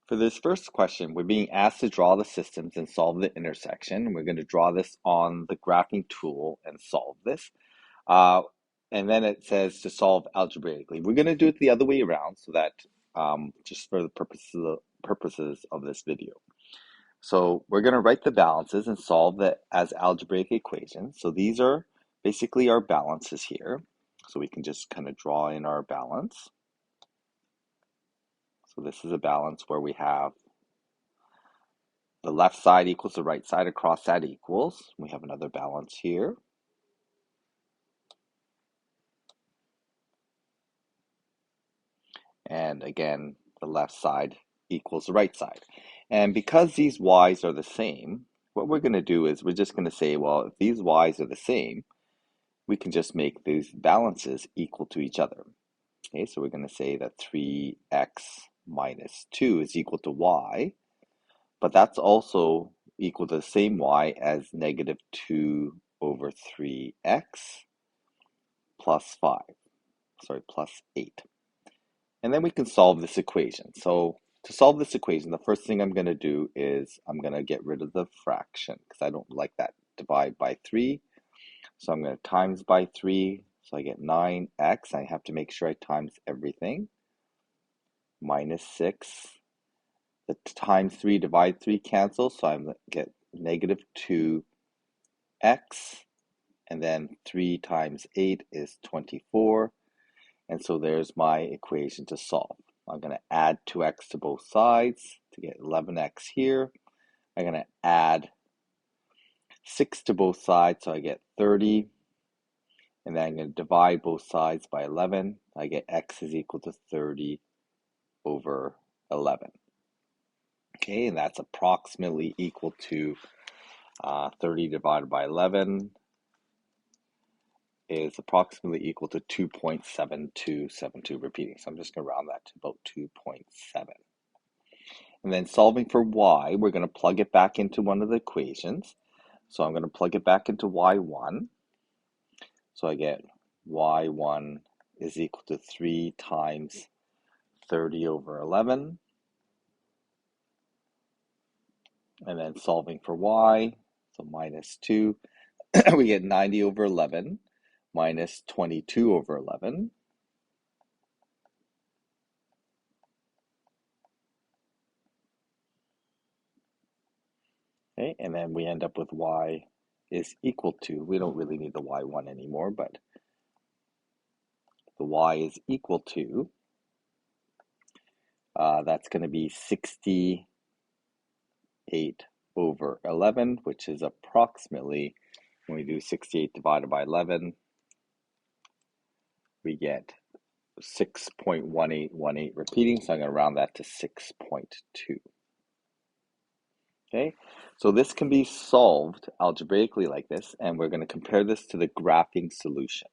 For this first question, we're being asked to draw the systems and solve the intersection. We're going to draw this on the graphing tool and solve this. Uh, and then it says to solve algebraically. We're going to do it the other way around so that just for the purposes of this video. So we're going to write the balances and solve it as algebraic equations. So these are basically our balances here. So we can just kind of draw in our balance. So this is a balance where we have the left side equals the right side across that equals. We have another balance here. And again, the left side equals the right side. And because these y's are the same, what we're going to do is we're just going to say, well, if these y's are the same, we can just make these balances equal to each other. Okay, so we're going to say that 3x minus 2 is equal to y, but that's also equal to the same y as negative 2 over 3x plus 5, plus 8. And then we can solve this equation. So to solve this equation, the first thing I'm going to do is I'm going to get rid of the fraction because I don't like that. Divide by 3. So I'm going to times by 3. So I get 9x. I have to make sure I times everything. Minus 6. The times 3 divide 3 cancel. So I'm going to get negative 2x. And then 3 times 8 is 24. And so there's my equation to solve. I'm going to add 2x to both sides to get 11x here. I'm going to add 6 to both sides, so I get 30. And then I'm going to divide both sides by 11. I get x is equal to 30 over 11. Okay, and that's approximately equal to 30 divided by 11 is approximately equal to 2.7272 repeating. So I'm just going to round that to about 2.7. And then solving for y, we're going to plug it back into one of the equations. So I'm going to plug it back into y1. So I get y1 is equal to 3 times 30 over 11. And then solving for y, so minus 2, we get 90 over 11 minus 22 over 11. Okay, and then we end up with y is equal to, we don't really need the y1 anymore, but the y is equal to, that's going to be 68 over 11, which is approximately, when we do 68 divided by 11, we get 6.1818 repeating, so I'm going to round that to 6.2. Okay, so this can be solved algebraically like this, and we're going to compare this to the graphing solution.